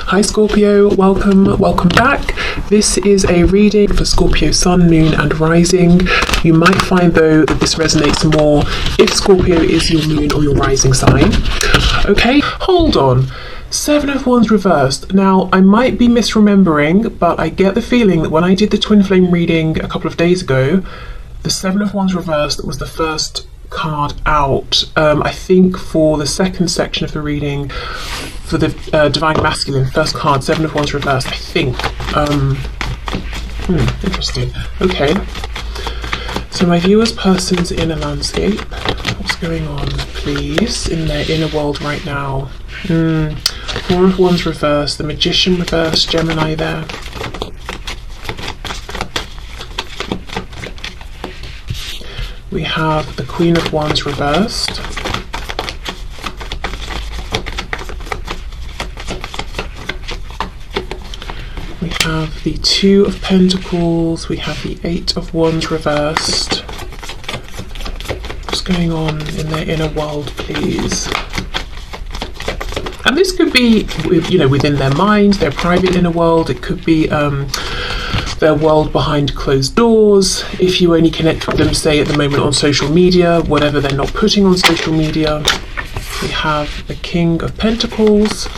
Hi Scorpio, welcome back. This is a reading for Scorpio Sun, Moon and Rising. You might find though that this resonates more if Scorpio is your moon or your rising sign. Okay, hold on. Seven of Wands reversed. Now, I might be misremembering, but I get the feeling that when I did the twin flame reading a couple of days ago, the Seven of Wands reversed was the first card out. I think for the second section of the reading, for the Divine Masculine, first card, Seven of Wands reversed, I think. Interesting. Okay. So my viewer's person's inner landscape. What's going on, please, in their inner world right now? Four of Wands reversed, the Magician reversed, Gemini there. We have the Queen of Wands reversed. We have the Two of Pentacles. We have the Eight of Wands reversed. What's going on in their inner world, please? And this could be, within their mind, their private inner world. It could be their world behind closed doors. If you only connect with them, say at the moment on social media, whatever they're not putting on social media. We have the King of Pentacles.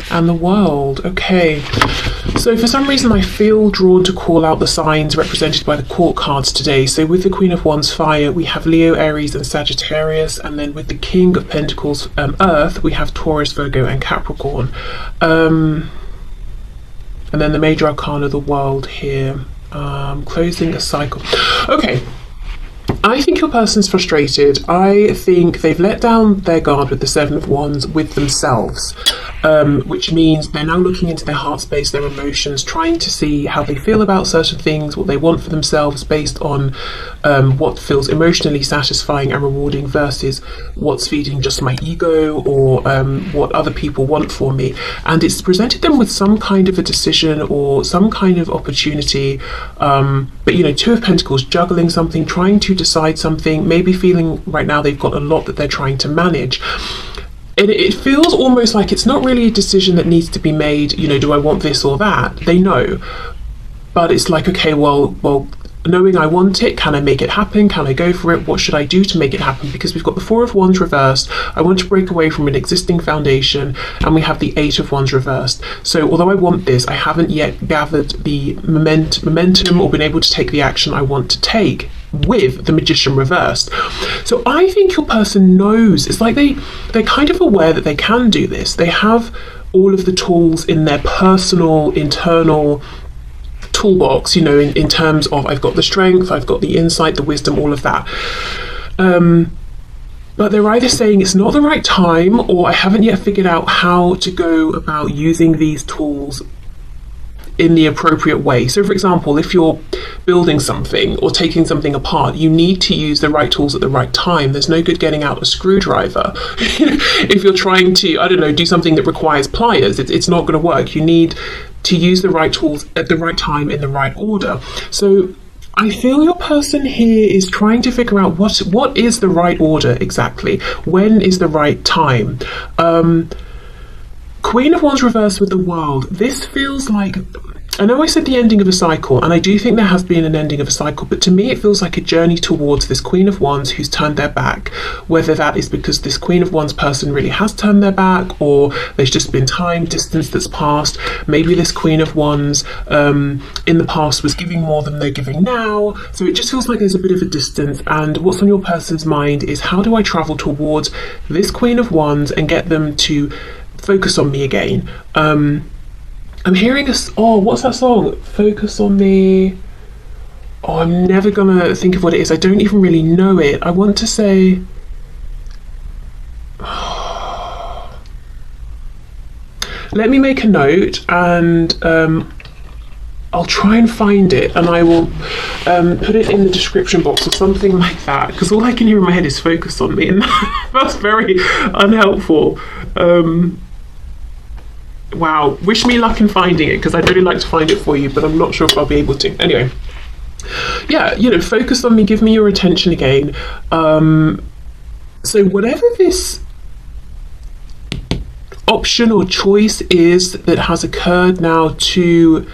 And the World. Okay. So for some reason I feel drawn to call out the signs represented by the court cards today. So with the Queen of Wands fire, we have Leo, Aries and Sagittarius. And then with the King of Pentacles Earth, we have Taurus, Virgo and Capricorn. And then the major arcana of the World here. Closing a cycle. Okay. I think your person's frustrated. I think they've let down their guard with the Seven of Wands with themselves, which means they're now looking into their heart space, their emotions, trying to see how they feel about certain things, what they want for themselves based on what feels emotionally satisfying and rewarding versus what's feeding just my ego or what other people want for me. And it's presented them with some kind of a decision or some kind of opportunity. But Two of Pentacles, juggling something, trying to decide something, maybe feeling right now they've got a lot that they're trying to manage. It feels almost like it's not really a decision that needs to be made, do I want this or that? They know. But it's like, okay, well, knowing I want it, can I make it happen? Can I go for it? What should I do to make it happen? Because we've got the Four of Wands reversed. I want to break away from an existing foundation, and we have the Eight of Wands reversed. So although I want this, I haven't yet gathered the momentum or been able to take the action I want to take with the Magician reversed. So I think your person knows. It's like they're kind of aware that they can do this. They have all of the tools in their personal, internal toolbox, in terms of I've got the strength, I've got the insight, the wisdom, all of that. But they're either saying it's not the right time, or I haven't yet figured out how to go about using these tools in the appropriate way. So for example, if you're building something or taking something apart, you need to use the right tools at the right time. There's no good getting out a screwdriver if you're trying to, do something that requires pliers. It's not going to work. You need to use the right tools at the right time in the right order. So I feel your person here is trying to figure out what is the right order exactly. When is the right time? Queen of Wands reversed with the World. This feels like, I know I said the ending of a cycle, and I do think there has been an ending of a cycle, but to me it feels like a journey towards this Queen of Wands who's turned their back, whether that is because this Queen of Wands person really has turned their back, or there's just been time, distance that's passed. Maybe this Queen of Wands in the past was giving more than they're giving now, so it just feels like there's a bit of a distance, and what's on your person's mind is, how do I travel towards this Queen of Wands and get them to focus on me again? I'm hearing what's that song? Focus on me. I'm never gonna think of what it is. I don't even really know it. I want to say, let me make a note, and I'll try and find it, and I will put it in the description box or something like that, because all I can hear in my head is focus on me, and that's very unhelpful. Wow, wish me luck in finding it, because I'd really like to find it for you, but I'm not sure if I'll be able to. Anyway, Yeah, focus on me, give me your attention again. So whatever this option or choice is that has occurred now to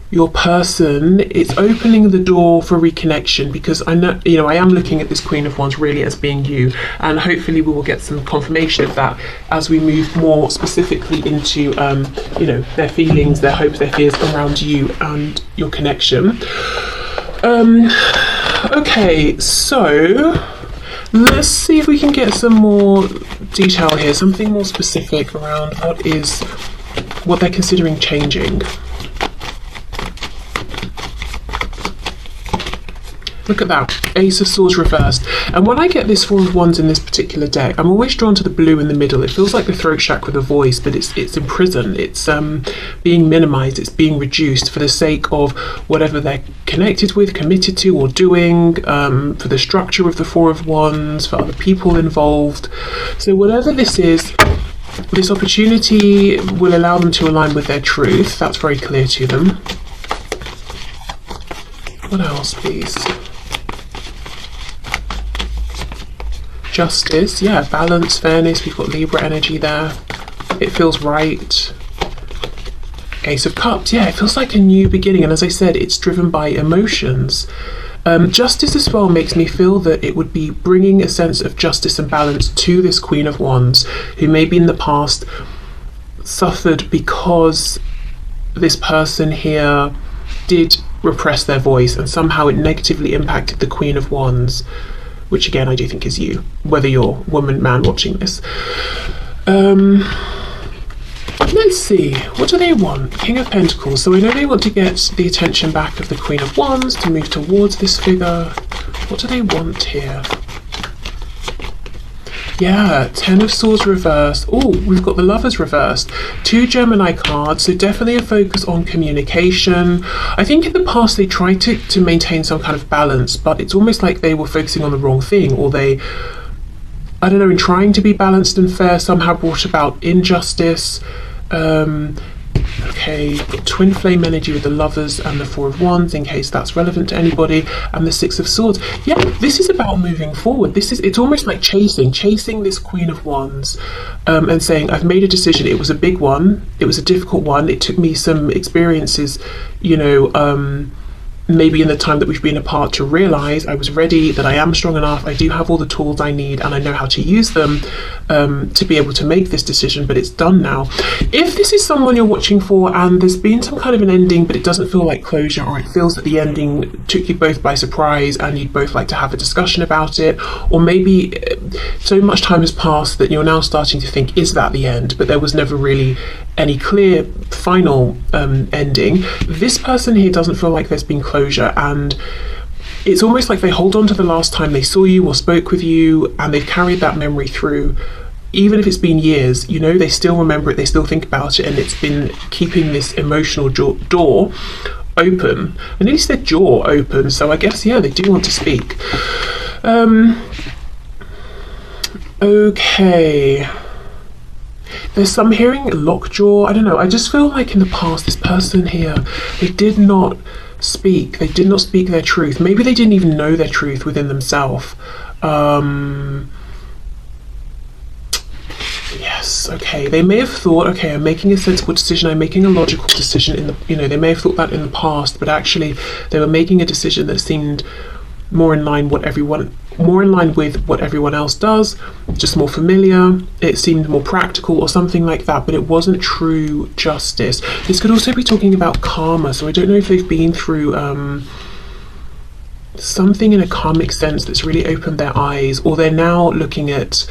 your person, it's opening the door for reconnection, because I know, I am looking at this Queen of Wands really as being you, and hopefully we will get some confirmation of that as we move more specifically into their feelings, their hopes, their fears around you and your connection. Okay, so let's see if we can get some more detail here, something more specific around what they're considering changing. Look at that, Ace of Swords reversed. And when I get this Four of Wands in this particular deck, I'm always drawn to the blue in the middle. It feels like the throat chakra, the voice, but it's imprisoned. It's being minimized. It's being reduced for the sake of whatever they're connected with, committed to, or doing, for the structure of the Four of Wands, for other people involved. So whatever this is, this opportunity will allow them to align with their truth. That's very clear to them. What else, please? Justice, yeah, balance, fairness. We've got Libra energy there. It feels right. Ace of Cups, yeah, it feels like a new beginning, and as I said, it's driven by emotions. Justice as well makes me feel that it would be bringing a sense of justice and balance to this Queen of Wands, who maybe in the past suffered because this person here did repress their voice, and somehow it negatively impacted the Queen of Wands, which again I do think is you, whether you're woman, man watching this. Let's see, what do they want? King of Pentacles. So I know they want to get the attention back of the Queen of Wands to move towards this figure. What do they want here? Yeah, Ten of Swords reversed. Oh, we've got the Lovers reversed. 2 Gemini cards, so definitely a focus on communication. I think in the past they tried to maintain some kind of balance, but it's almost like they were focusing on the wrong thing, or they, I don't know, in trying to be balanced and fair, somehow brought about injustice. Okay, got twin flame energy with the Lovers and the Four of Wands, in case that's relevant to anybody, and the Six of Swords. Yeah, this is about moving forward. It's almost like chasing this Queen of Wands, and saying, I've made a decision. It was a big one. It was a difficult one. It took me some experiences, maybe in the time that we've been apart, to realize I was ready, that I am strong enough, I do have all the tools I need, and I know how to use them to be able to make this decision, but it's done now. If this is someone you're watching for and there's been some kind of an ending, but it doesn't feel like closure, or it feels that the ending took you both by surprise and you'd both like to have a discussion about it, or maybe so much time has passed that you're now starting to think, is that the end? But there was never really any clear final ending. This person here doesn't feel like there's been closure, and it's almost like they hold on to the last time they saw you or spoke with you, and they've carried that memory through. Even if it's been years, they still remember it, they still think about it, and it's been keeping this emotional door open. I nearly said jaw open, so I guess, yeah, they do want to speak. Okay. There's some hearing lockjaw. I don't know. I just feel like in the past, this person here, they did not speak. They did not speak their truth. Maybe they didn't even know their truth within themselves. Yes, okay. They may have thought, okay, I'm making a sensible decision, I'm making a logical decision in the, they may have thought that in the past, but actually they were making a decision that seemed more in line with what everyone else does, just more familiar. It seemed more practical or something like that, but it wasn't true justice. This could also be talking about karma, so I don't know if they've been through something in a karmic sense that's really opened their eyes, or they're now looking at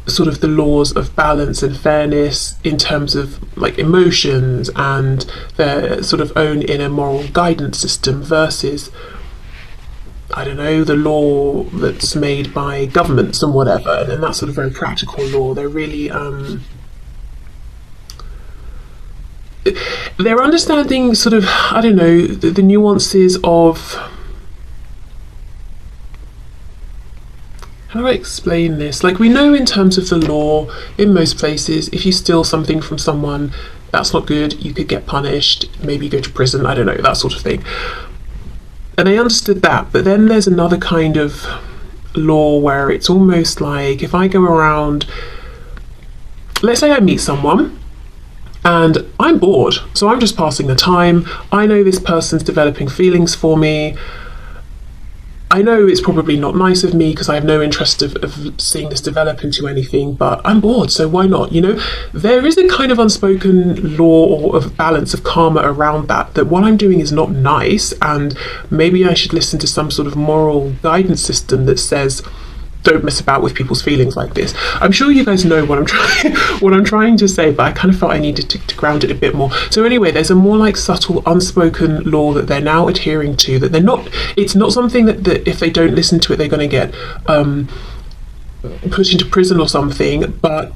sort of the laws of balance and fairness in terms of like emotions and their sort of own inner moral guidance system versus, I don't know, the law that's made by governments and whatever, and that's sort of very practical law. They're really they're understanding sort of, I don't know, the nuances of, how do I explain this? Like, we know in terms of the law, in most places, if you steal something from someone, that's not good. You could get punished, maybe go to prison, I don't know, that sort of thing. And they understood that. But then there's another kind of law where it's almost like if I go around, let's say I meet someone and I'm bored, so I'm just passing the time. I know this person's developing feelings for me. I know it's probably not nice of me because I have no interest of seeing this develop into anything, but I'm bored, so why not? You know, there is a kind of unspoken law or of balance of karma around that what I'm doing is not nice, and maybe I should listen to some sort of moral guidance system that says, don't mess about with people's feelings like this. I'm sure you guys know what I'm trying to say, but I kind of felt I needed to ground it a bit more. So anyway, there's a more like subtle unspoken law that they're now adhering to, that it's not something that if they don't listen to it they're going to get put into prison or something, but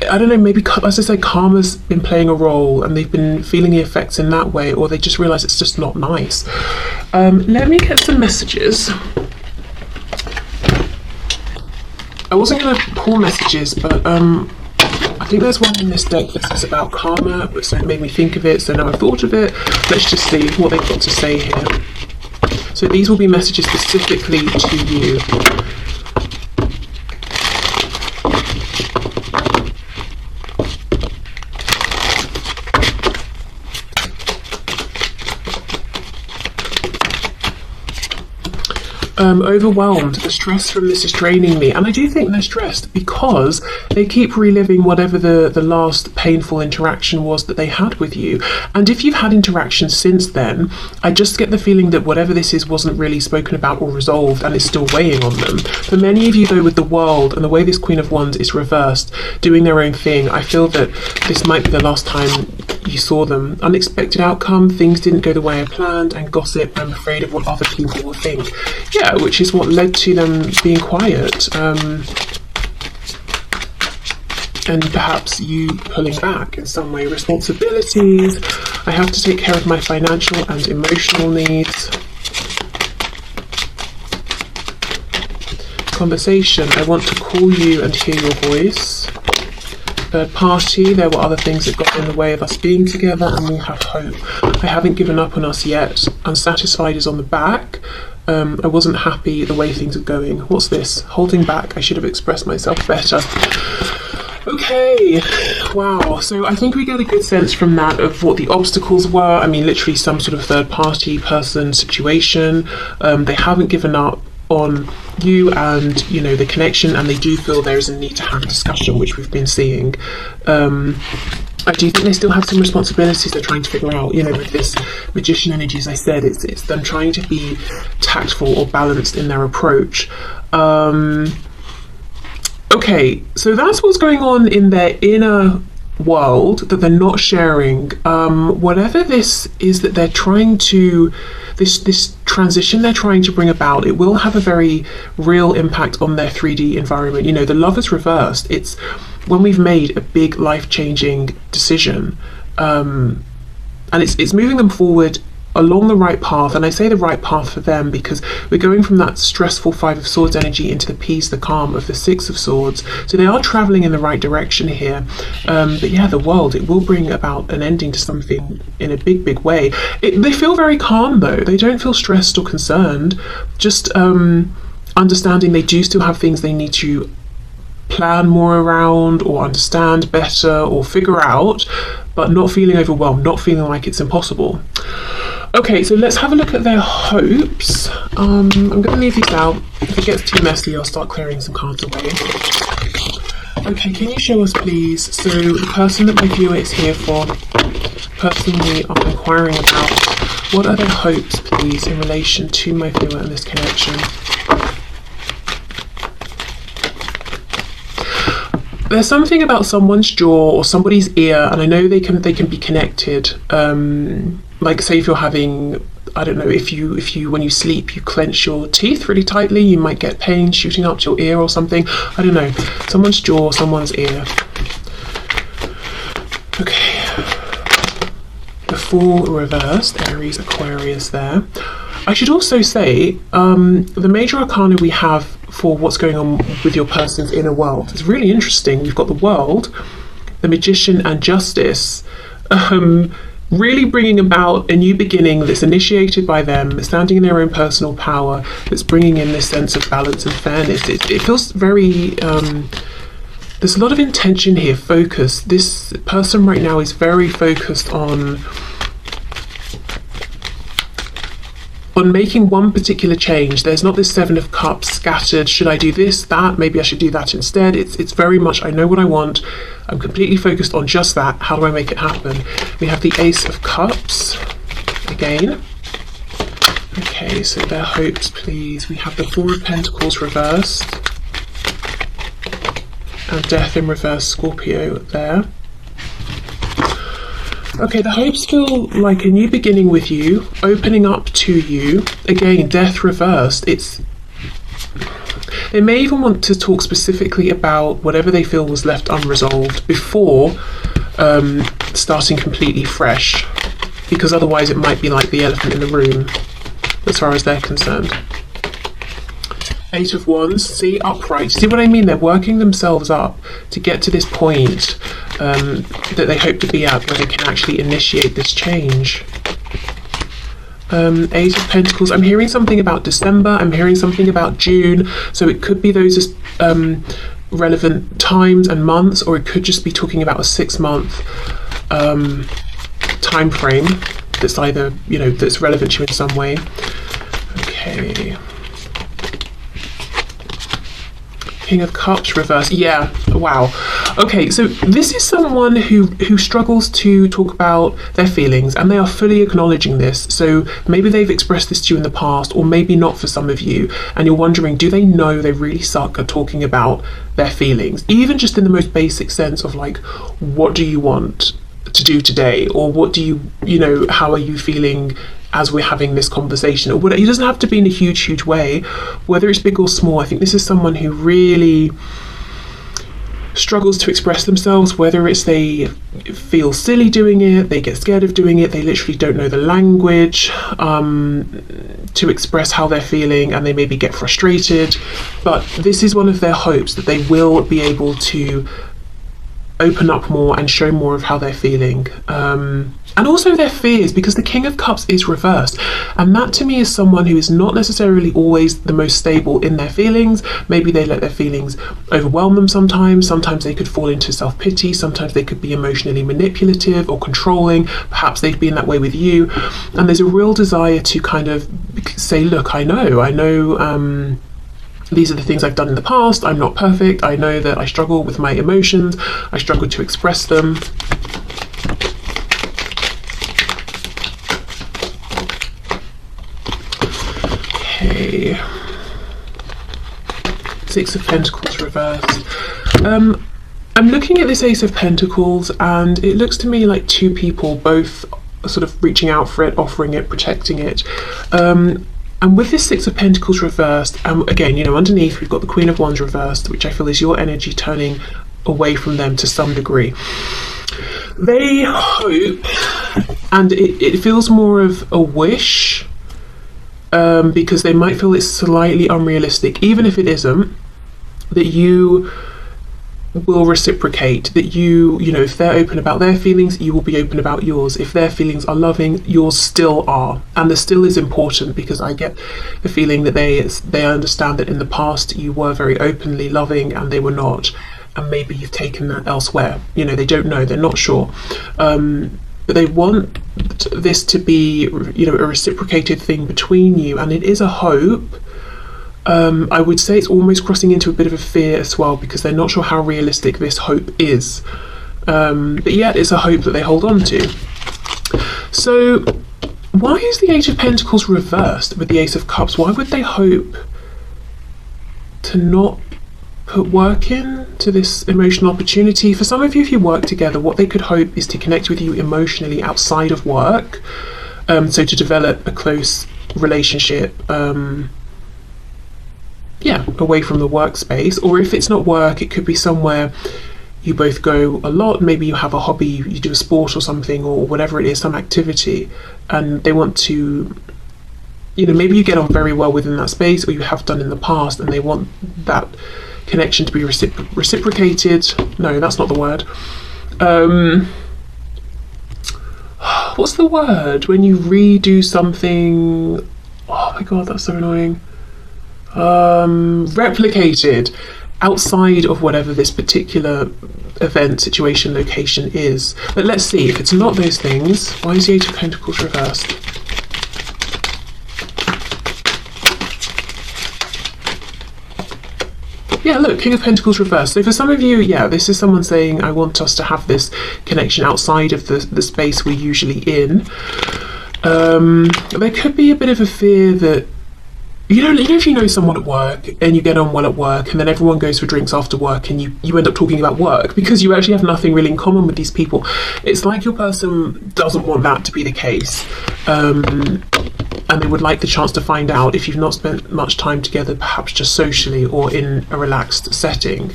I don't know, maybe, as I say, karma's been playing a role and they've been feeling the effects in that way, or they just realise it's just not nice. Let me get some messages. I wasn't going to pull messages, but I think there's one in this deck that's about karma, so it made me think of it, so now I've thought of it. Let's just see what they've got to say here. So these will be messages specifically to you. Overwhelmed. The stress from this is draining me, and I do think they're stressed because they keep reliving whatever the last painful interaction was that they had with you. And if you've had interactions since then, I just get the feeling that whatever this is wasn't really spoken about or resolved, and it's still weighing on them. For many of you though, with the World and the way this Queen of Wands is reversed, doing their own thing, I feel that this might be the last time you saw them. Unexpected outcome, things didn't go the way I planned, and gossip, I'm afraid of what other people will think. Yeah, which is what led to them being quiet. And perhaps you pulling back in some way. Responsibilities, I have to take care of my financial and emotional needs. Conversation, I want to call you and hear your voice. Third party, there were other things that got in the way of us being together, and we have hope. I haven't given up on us yet. Unsatisfied is on the back. I wasn't happy the way things are going. What's this? Holding back. I should have expressed myself better. Okay, wow. So I think we get a good sense from that of what the obstacles were. I mean, literally some sort of third party person situation. They haven't given up on you and, you know, the connection, and they do feel there is a need to have a discussion, which we've been seeing. I do think they still have some responsibilities they're trying to figure out, you know, with this Magician energy. As I said, it's them trying to be tactful or balanced in their approach. Okay, so that's what's going on in their inner world that they're not sharing. Whatever this is that they're trying to, this transition they're trying to bring about, it will have a very real impact on their 3D environment. You know, the Lovers reversed, it's when we've made a big life-changing decision, and it's moving them forward along the right path. And I say the right path for them because we're going from that stressful Five of Swords energy into the peace, the calm of the Six of Swords. So they are traveling in the right direction here. But yeah, the World, it will bring about an ending to something in a big way. They feel very calm though. They don't feel stressed or concerned. Just understanding they do still have things they need to plan more around or understand better or figure out, but not feeling overwhelmed, not feeling like it's impossible. Okay, so let's have a look at their hopes. I'm going to leave these out. If it gets too messy, I'll start clearing some cards away. Okay, can you show us please? So the person that my viewer is here for, person we are inquiring about, what are their hopes please in relation to my viewer and this connection? There's something about someone's jaw or somebody's ear, and I know they can be connected. Like say if you're having, I don't know, if you when you sleep you clench your teeth really tightly, you might get pain shooting up to your ear or something. I don't know, someone's jaw, someone's ear. Okay, the Fool reversed, Aries, Aquarius there. I should also say the major arcana we have for what's going on with your person's inner world is really interesting. We've got the World, the Magician and Justice. really bringing about a new beginning that's initiated by them, standing in their own personal power, that's bringing in this sense of balance and fairness. It feels very, there's a lot of intention here, focus. This person right now is very focused on making one particular change. There's not this Seven of Cups scattered, should I do this, that, maybe I should do that instead. It's very much, I know what I want, I'm completely focused on just that, how do I make it happen? We have the Ace of Cups again. Okay, so their hopes, please. We have the Four of Pentacles reversed and Death in reverse, Scorpio there. Okay, the hopes feel like a new beginning with you, opening up to you. Again, Death reversed. They may even want to talk specifically about whatever they feel was left unresolved before starting completely fresh, because otherwise it might be like the elephant in the room as far as they're concerned. Eight of Wands, see, upright. See what I mean? They're working themselves up to get to this point that they hope to be at, where they can actually initiate this change. Eight of Pentacles. I'm hearing something about December. I'm hearing something about June. So it could be those relevant times and months, or it could just be talking about a 6-month time frame that's either, you know, that's relevant to you in some way. Okay. King of Cups reverse. Yeah, wow. Okay, so this is someone who struggles to talk about their feelings, and they are fully acknowledging this. So maybe they've expressed this to you in the past, or maybe not for some of you, and you're wondering, do they know they really suck at talking about their feelings, even just in the most basic sense of like, what do you want to do today, or what do you know, how are you feeling as we're having this conversation, or whatever. It doesn't have to be in a huge way, whether it's big or small. I think this is someone who really struggles to express themselves, whether it's they feel silly doing it, they get scared of doing it, they literally don't know the language to express how they're feeling, and they maybe get frustrated. But this is one of their hopes, that they will be able to open up more and show more of how they're feeling, and also their fears, because the King of Cups is reversed, and that to me is someone who is not necessarily always the most stable in their feelings. Maybe they let their feelings overwhelm them sometimes they could fall into self-pity, sometimes they could be emotionally manipulative or controlling. Perhaps they've been that way with you, and there's a real desire to kind of say, look, I know these are the things I've done in the past, I'm not perfect, I know that I struggle with my emotions, I struggle to express them. Okay. Six of Pentacles reversed. I'm looking at this Ace of Pentacles, and it looks to me like two people, both sort of reaching out for it, offering it, protecting it. And with this Six of Pentacles reversed, again, you know, underneath we've got the Queen of Wands reversed, which I feel is your energy turning away from them to some degree. They hope, and it feels more of a wish, because they might feel it's slightly unrealistic, even if it isn't, that you will reciprocate, that you know, if they're open about their feelings, you will be open about yours. If their feelings are loving, yours still are. And the still is important, because I get the feeling that they understand that in the past you were very openly loving and they were not, and maybe you've taken that elsewhere. You know, they don't know, they're not sure, but they want this to be, you know, a reciprocated thing between you, and it is a hope. I would say it's almost crossing into a bit of a fear as well, because they're not sure how realistic this hope is, but yet it's a hope that they hold on to. So why is the Eight of Pentacles reversed with the Ace of Cups? Why would they hope to not put work in to this emotional opportunity? For some of you, if you work together, what they could hope is to connect with you emotionally outside of work, so to develop a close relationship, away from the workspace. Or if it's not work, it could be somewhere you both go a lot. Maybe you have a hobby, you do a sport or something, or whatever it is, some activity, and they want to, you know, maybe you get on very well within that space, or you have done in the past, and they want that connection to be reciprocated. No, that's not the word. what's the word when you redo something? Oh my god, that's so annoying. Replicated outside of whatever this particular event, situation, location is. But let's see, if it's not those things, why is the Eight of Pentacles reversed? Yeah, look, King of Pentacles reversed. So for some of you, yeah, this is someone saying, I want us to have this connection outside of the space we're usually in. There could be a bit of a fear that, you know if you know someone at work and you get on well at work and then everyone goes for drinks after work and you end up talking about work because you actually have nothing really in common with these people. It's like your person doesn't want that to be the case. And they would like the chance to find out if you've not spent much time together, perhaps just socially or in a relaxed setting.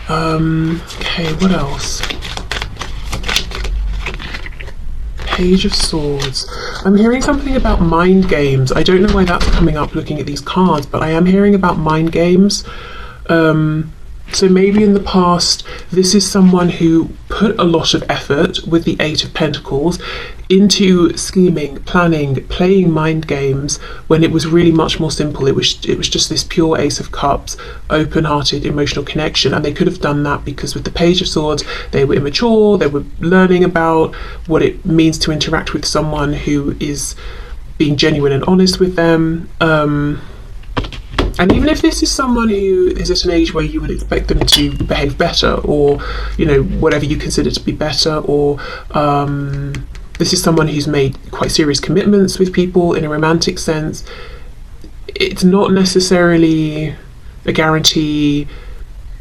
Okay, what else? Page of Swords. I'm hearing something about mind games. I don't know why that's coming up looking at these cards, but I am hearing about mind games. So maybe in the past, this is someone who put a lot of effort with the Eight of Pentacles into scheming, planning, playing mind games when it was really much more simple. It was just this pure Ace of Cups, open-hearted, emotional connection, and they could have done that because with the Page of Swords, they were immature, they were learning about what it means to interact with someone who is being genuine and honest with them. And even if this is someone who is at an age where you would expect them to behave better, or, you know, whatever you consider to be better, or this is someone who's made quite serious commitments with people in a romantic sense, it's not necessarily a guarantee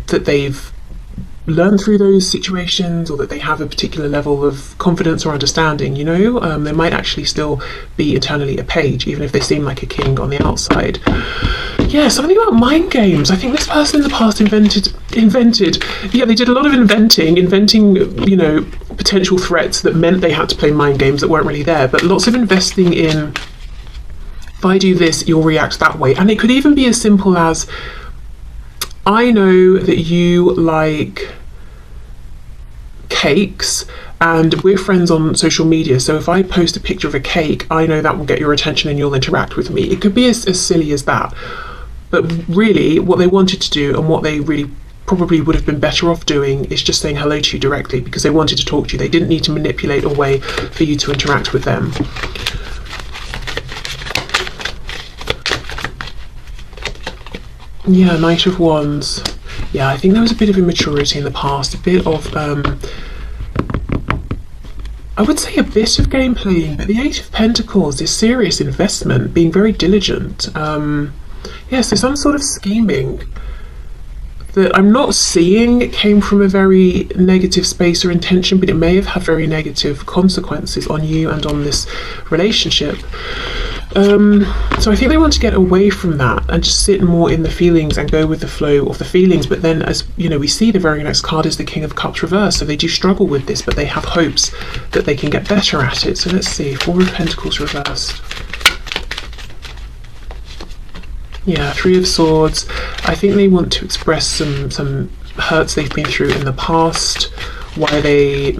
that they've learned through those situations or that they have a particular level of confidence or understanding, you know. They might actually still be internally a page, even if they seem like a king on the outside. Yeah, something about mind games. I think this person in the past invented. Yeah, they did a lot of inventing, you know, potential threats that meant they had to play mind games that weren't really there, but lots of investing in, if I do this, you'll react that way. And it could even be as simple as, I know that you like cakes and we're friends on social media, so if I post a picture of a cake, I know that will get your attention and you'll interact with me. It could be as silly as that. But really, what they wanted to do and what they really probably would have been better off doing is just saying hello to you directly because they wanted to talk to you. They didn't need to manipulate a way for you to interact with them. Yeah, Knight of Wands. Yeah, I think there was a bit of immaturity in the past, a bit of, I would say a bit of game playing, but the Eight of Pentacles is serious investment, being very diligent. Yeah, so some sort of scheming that I'm not seeing came from a very negative space or intention, but it may have had very negative consequences on you and on this relationship. So I think they want to get away from that and just sit more in the feelings and go with the flow of the feelings. But then, as you know, we see the very next card is the King of Cups reversed, so they do struggle with this, but they have hopes that they can get better at it. So let's see, Four of Pentacles reversed. Yeah, Three of Swords. I think they want to express some hurts they've been through in the past, why they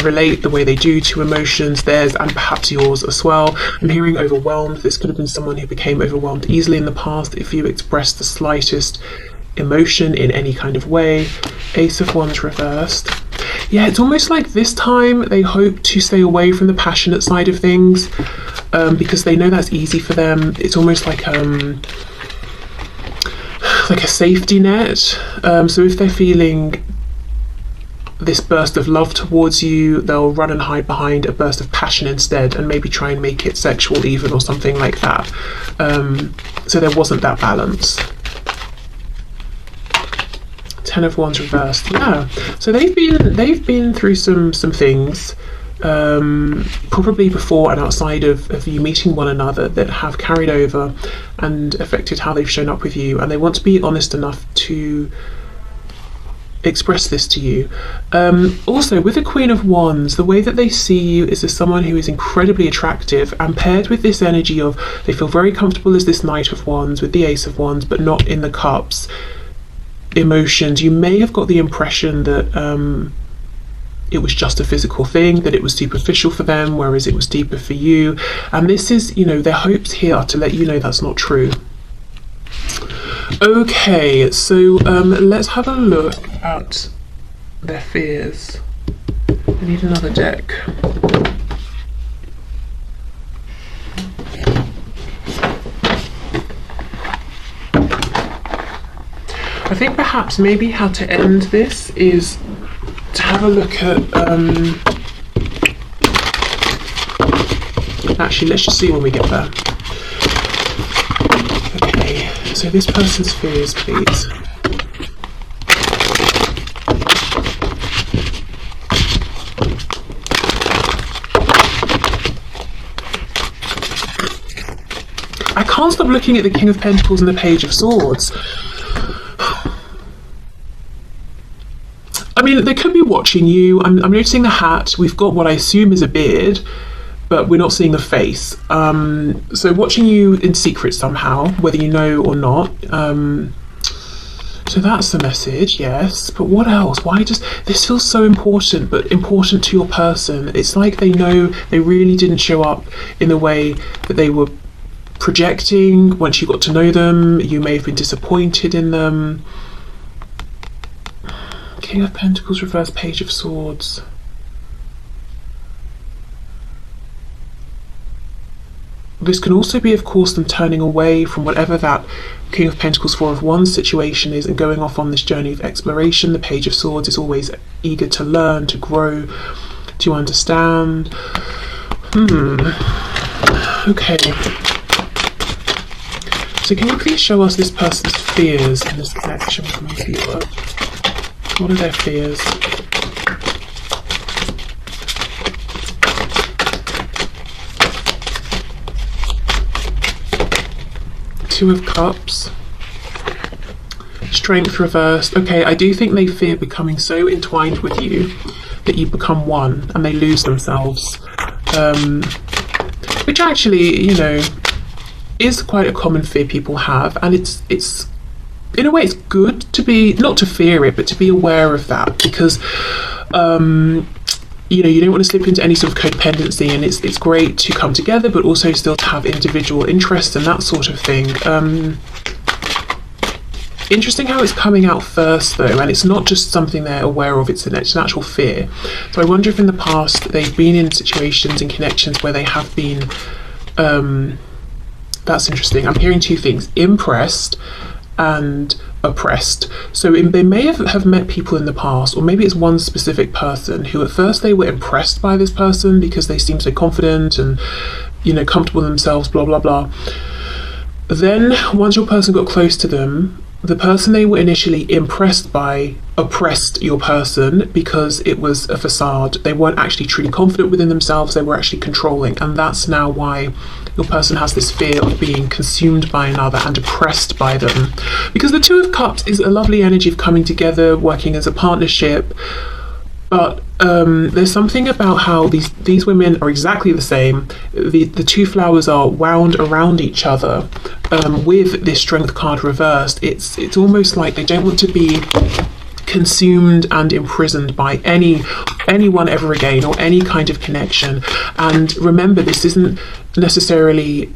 relate the way they do to emotions, theirs and perhaps yours as well. I'm hearing overwhelmed. This could have been someone who became overwhelmed easily in the past if you expressed the slightest emotion in any kind of way. Ace of Wands reversed. Yeah, it's almost like this time they hope to stay away from the passionate side of things because they know that's easy for them. It's almost like a safety net. So if they're feeling this burst of love towards you, they'll run and hide behind a burst of passion instead and maybe try and make it sexual even or something like that. So there wasn't that balance. Ten of Wands reversed. Yeah, so they've been through some things probably before and outside of you meeting one another that have carried over and affected how they've shown up with you, and they want to be honest enough to express this to you. Also, with the Queen of Wands, the way that they see you is as someone who is incredibly attractive, and paired with this energy of they feel very comfortable as this Knight of Wands with the Ace of Wands, but not in the cups emotions. You may have got the impression that it was just a physical thing, that it was superficial for them, whereas it was deeper for you. And this is, you know, their hopes here are to let you know that's not true. Okay, so let's have a look at their fears. I need another deck. I think perhaps maybe how to end this is to have a look at, actually let's just see when we get there. Okay, so this person's fears, please. I can't stop looking at the King of Pentacles and the Page of Swords. I mean, they could be watching you. I'm noticing the hat. We've got what I assume is a beard, but we're not seeing the face. So watching you in secret somehow, whether you know or not. So that's the message, yes. But what else? Why does this feel so important, but important to your person? It's like they know they really didn't show up in the way that they were projecting. Once you got to know them, you may have been disappointed in them. King of Pentacles reverse, Page of Swords. This can also be, of course, them turning away from whatever that King of Pentacles, Four of Wands situation is and going off on this journey of exploration. The Page of Swords is always eager to learn, to grow, to understand. Okay. So can you please show us this person's fears in this connection with my viewer? What are their fears? Two of Cups. Strength reversed. Okay, I do think they fear becoming so entwined with you that you become one and they lose themselves. Which actually, you know, is quite a common fear people have, and it's in a way it's good to be, not to fear it, but to be aware of that, because you know, you don't want to slip into any sort of codependency, and it's great to come together but also still to have individual interests and that sort of thing. Interesting how it's coming out first though, and it's not just something they're aware of, it's an actual fear. So I wonder if in the past they've been in situations and connections where they have been that's interesting. I'm hearing two things: impressed and oppressed. So they may have met people in the past, or maybe it's one specific person who at first they were impressed by this person because they seemed so confident and, you know, comfortable in themselves, blah blah blah. Then once your person got close to them, the person they were initially impressed by oppressed your person because it was a facade. They weren't actually truly confident within themselves, they were actually controlling, and that's now why your person has this fear of being consumed by another and oppressed by them. Because the Two of Cups is a lovely energy of coming together, working as a partnership, but there's something about how these women are exactly the same. The two flowers are wound around each other with this Strength card reversed. It's almost like they don't want to be consumed and imprisoned by anyone ever again, or any kind of connection. And remember, this isn't necessarily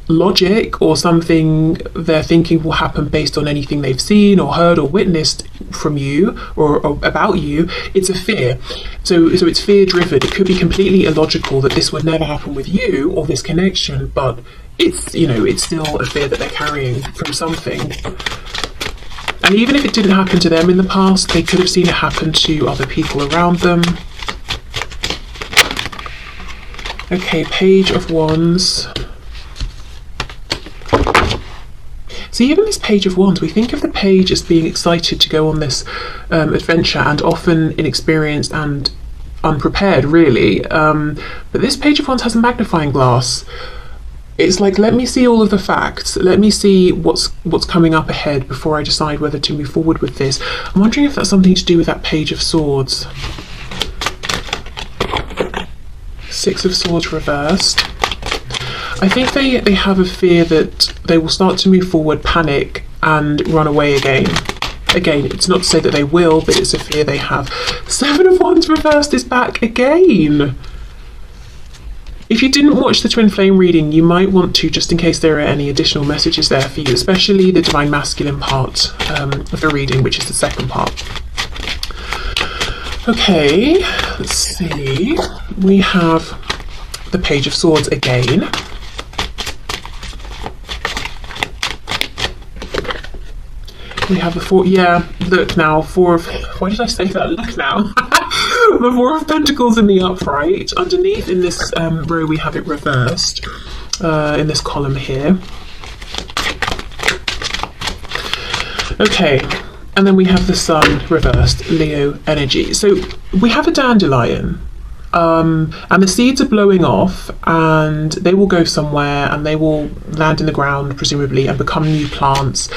logic or something they're thinking will happen based on anything they've seen or heard or witnessed from you or about you. It's a fear. So it's fear driven. It could be completely illogical that this would never happen with you or this connection, but it's, you know, it's still a fear that they're carrying from something. And even if it didn't happen to them in the past, they could have seen it happen to other people around them. Okay, Page of Wands. So even this Page of Wands, we think of the page as being excited to go on this adventure, and often inexperienced and unprepared, really. But this Page of Wands has a magnifying glass. It's like, let me see all of the facts. Let me see what's coming up ahead before I decide whether to move forward with this. I'm wondering if that's something to do with that Page of Swords. Six of Swords reversed. I think they have a fear that they will start to move forward, panic, and run away again. Again, it's not to say that they will, but it's a fear they have. Seven of Wands reversed is back again. If you didn't watch the twin flame reading, you might want to, just in case there are any additional messages there for you, especially the divine masculine part of the reading, which is the second part. Okay, let's see. We have the Page of Swords again. We have the four, yeah, look now, four of, why did I say that? Look now. The Four of Pentacles in the upright. Underneath in this row we have it reversed, in this column here. Okay, and then we have the Sun reversed, Leo energy. So we have a dandelion. And the seeds are blowing off, and they will go somewhere and they will land in the ground presumably and become new plants.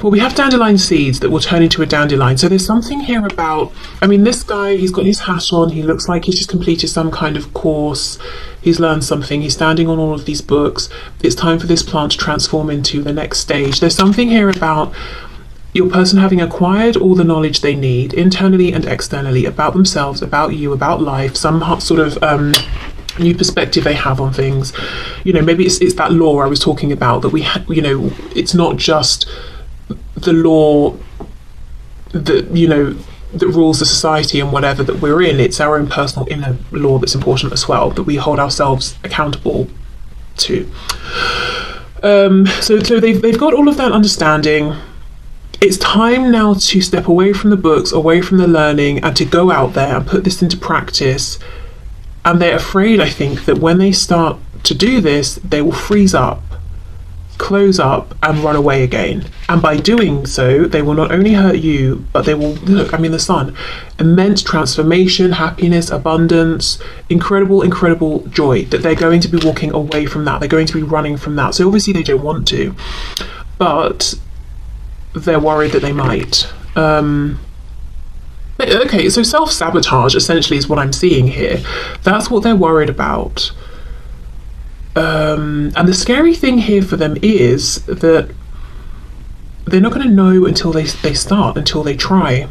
Well, we have dandelion seeds that will turn into a dandelion. So there's something here about, I mean, this guy, he's got his hat on, he looks like he's just completed some kind of course, he's learned something, he's standing on all of these books. It's time for this plant to transform into the next stage. There's something here about your person having acquired all the knowledge they need internally and externally about themselves, about you, about life, some sort of new perspective they have on things. You know, maybe it's that law I was talking about, that we you know, it's not just the law that, you know, that rules the society and whatever that we're in. It's our own personal inner law that's important as well, that we hold ourselves accountable to. So they've got all of that understanding. It's time now to step away from the books, away from the learning, and to go out there and put this into practice. And they're afraid, I think, that when they start to do this, they will freeze up, close up, and run away again. And by doing so, they will not only hurt you, but they will, look, I mean, the Sun, immense transformation, happiness, abundance, incredible, incredible joy, that they're going to be walking away from that. They're going to be running from that. So obviously they don't want to, but they're worried that they might. Okay, so self-sabotage essentially is what I'm seeing here. That's what they're worried about. And the scary thing here for them is that they're not going to know until they start, until they try.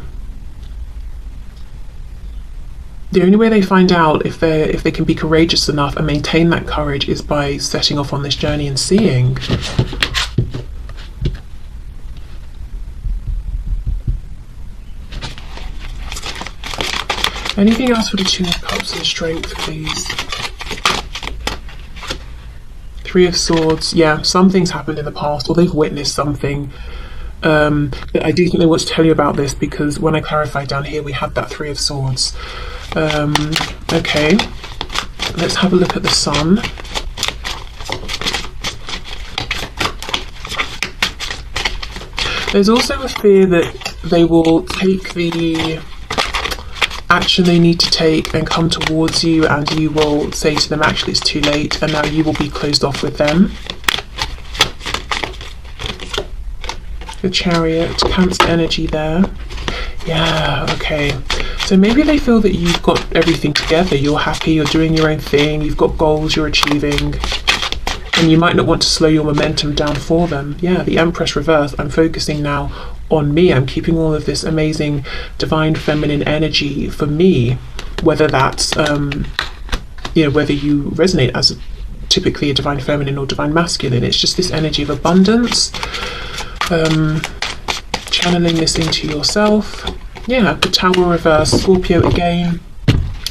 The only way they find out if they can be courageous enough and maintain that courage is by setting off on this journey and seeing. Anything else for the Two of Cups and Strength, please? Three of Swords. Yeah, something's happened in the past, or they've witnessed something. But I do think they want to tell you about this, because when I clarified down here, we had that Three of Swords. Okay, let's have a look at the Sun. There's also a fear that they will take the action they need to take and come towards you, and you will say to them, actually it's too late, and now you will be closed off with them. The Chariot, Cancer energy there. Yeah, okay. So maybe they feel that you've got everything together, you're happy, you're doing your own thing, you've got goals you're achieving, and you might not want to slow your momentum down for them. Yeah, the Empress reverse. I'm focusing now on me. I'm keeping all of this amazing divine feminine energy for me, whether that's you know, whether you resonate as typically a divine feminine or divine masculine. It's just this energy of abundance, channeling this into yourself. Yeah, the Tower reverse, Scorpio again.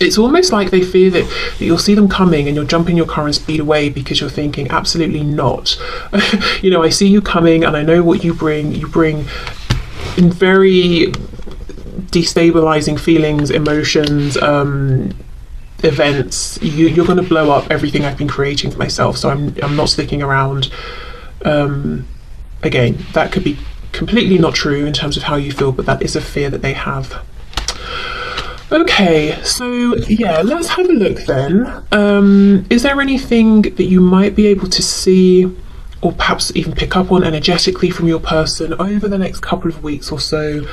It's almost like they fear that you'll see them coming and you'll jump in your car and speed away, because you're thinking, absolutely not. You know, I see you coming and I know what you bring. You bring in very destabilizing feelings, emotions, events. You're going to blow up everything I've been creating for myself, so I'm not sticking around. Again, that could be completely not true in terms of how you feel, but that is a fear that they have. Okay, so yeah, let's have a look then. Is there anything that you might be able to see, or perhaps even pick up on energetically from your person over the next couple of weeks or so?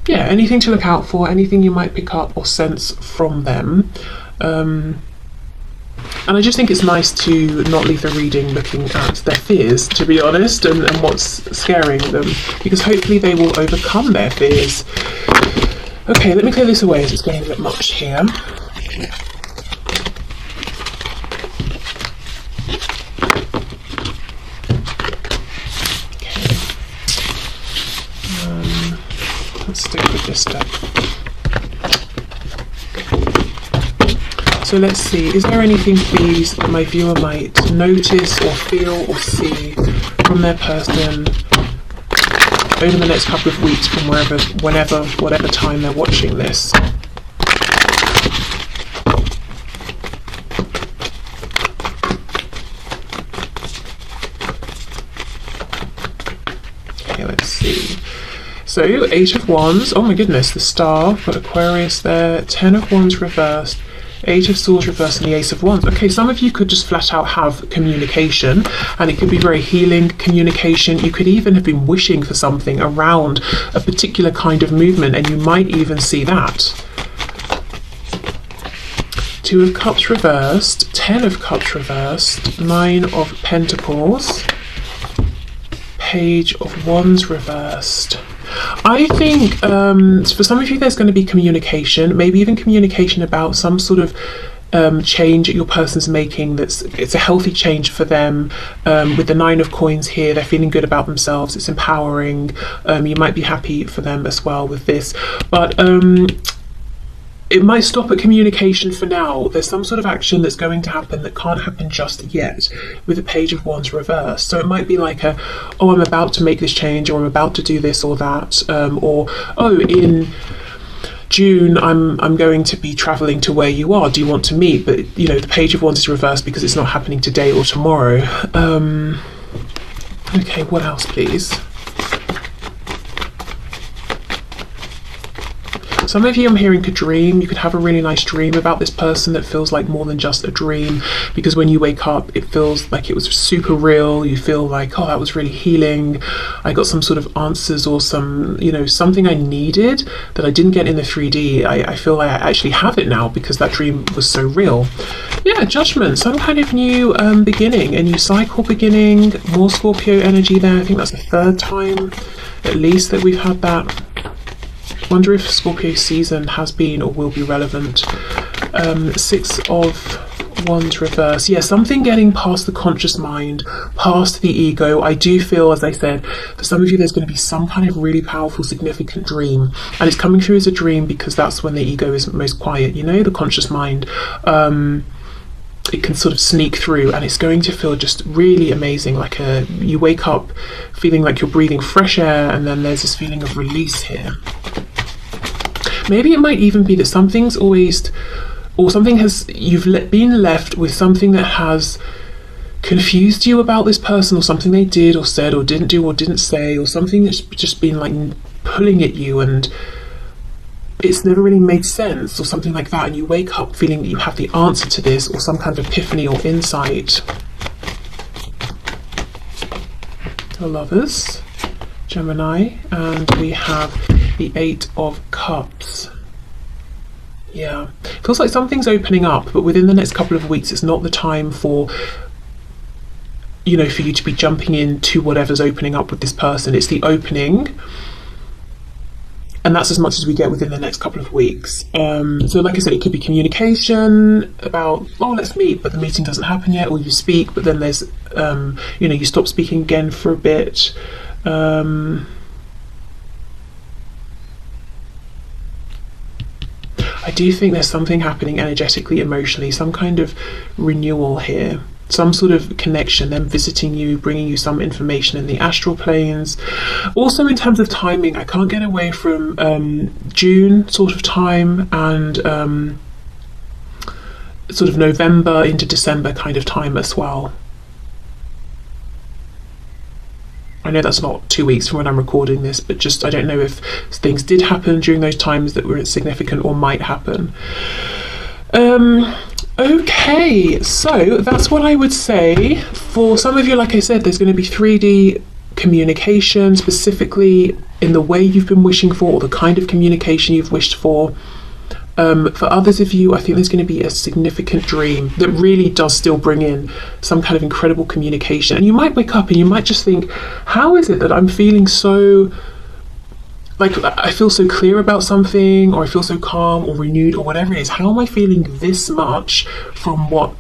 Yeah, anything to look out for, anything you might pick up or sense from them. And I just think it's nice to not leave the reading looking at their fears, to be honest, and what's scaring them, because hopefully they will overcome their fears. Okay, let me clear this away as it's getting a bit much here. Let's stick with this deck. So let's see, is there anything, please, that my viewer might notice or feel or see from their person over the next couple of weeks, from wherever, whenever, whatever time they're watching this? Okay, let's see. So, 8 of Wands, oh my goodness, the Star, got Aquarius there, 10 of Wands reversed, 8 of Swords reversed, and the Ace of Wands. Okay, some of you could just flat out have communication, and it could be very healing communication. You could even have been wishing for something around a particular kind of movement, and you might even see that. 2 of Cups reversed, 10 of Cups reversed, 9 of Pentacles, Page of Wands reversed. I think for some of you there's going to be communication, maybe even communication about some sort of change that your person's making. It's a healthy change for them. With the 9 of Coins here, they're feeling good about themselves. It's empowering. You might be happy for them as well with this, but it might stop at communication for now. There's some sort of action that's going to happen that can't happen just yet with the Page of Wands reversed. So it might be like oh, I'm about to make this change, or I'm about to do this or that, or oh, in June I'm going to be traveling to where you are. Do you want to meet? But you know, the Page of Wands is reversed because it's not happening today or tomorrow. Okay, what else, please? Some of you, I'm hearing, could dream. You could have a really nice dream about this person that feels like more than just a dream, because when you wake up it feels like it was super real. You feel like, oh, that was really healing. I got some sort of answers, or some, you know, something I needed that I didn't get in the 3D. I feel like I actually have it now because that dream was so real. Yeah, Judgment, some kind of new beginning, a new cycle beginning. More Scorpio energy there. I think that's the 3rd time at least that we've had that. Wonder if Scorpio season has been or will be relevant. 6 of Wands reverse. Yeah, something getting past the conscious mind, past the ego. I do feel, as I said, for some of you there's going to be some kind of really powerful, significant dream, and it's coming through as a dream because that's when the ego is most quiet, you know, the conscious mind. It can sort of sneak through, and it's going to feel just really amazing, like you wake up feeling like you're breathing fresh air, and then there's this feeling of release here. Maybe it might even be that something's always, or something has, you've been left with something that has confused you about this person, or something they did or said or didn't do or didn't say, or something that's just been like pulling at you and it's never really made sense, or something like that, and you wake up feeling that you have the answer to this, or some kind of epiphany or insight. The Lovers, Gemini, and we have the 8 of Cups. Yeah, feels like something's opening up, but within the next couple of weeks it's not the time for, you know, for you to be jumping into whatever's opening up with this person. It's the opening, and that's as much as we get within the next couple of weeks. So like I said, it could be communication about, oh, let's meet, but the meeting doesn't happen yet, or you speak, but then there's, you know, you stop speaking again for a bit. I do think there's something happening energetically, emotionally, some kind of renewal here, some sort of connection, them visiting you, bringing you some information in the astral planes. Also in terms of timing, I can't get away from June sort of time, and sort of November into December kind of time as well. I know that's not 2 weeks from when I'm recording this, but just, I don't know if things did happen during those times that were significant or might happen. Okay, so that's what I would say. For some of you, like I said, there's going to be 3D communication, specifically in the way you've been wishing for, or the kind of communication you've wished for. For others of you, I think there's going to be a significant dream that really does still bring in some kind of incredible communication. And you might wake up and you might just think, how is it that I'm feeling so, like, I feel so clear about something, or I feel so calm or renewed or whatever it is. How am I feeling this much from what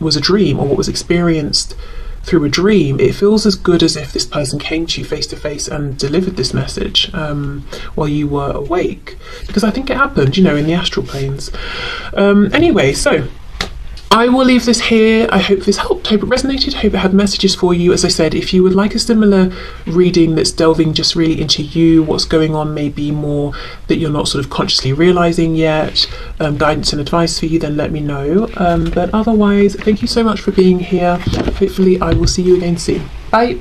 was a dream or what was experienced through a dream? It feels as good as if this person came to you face to face and delivered this message while you were awake, because I think it happened, you know, in the astral planes. Anyway, so I will leave this here. I hope this helped, hope it resonated, hope it had messages for you. As I said, if you would like a similar reading that's delving just really into you, what's going on, maybe more that you're not sort of consciously realizing yet, guidance and advice for you, then let me know. But otherwise, thank you so much for being here. Hopefully I will see you again soon. Bye.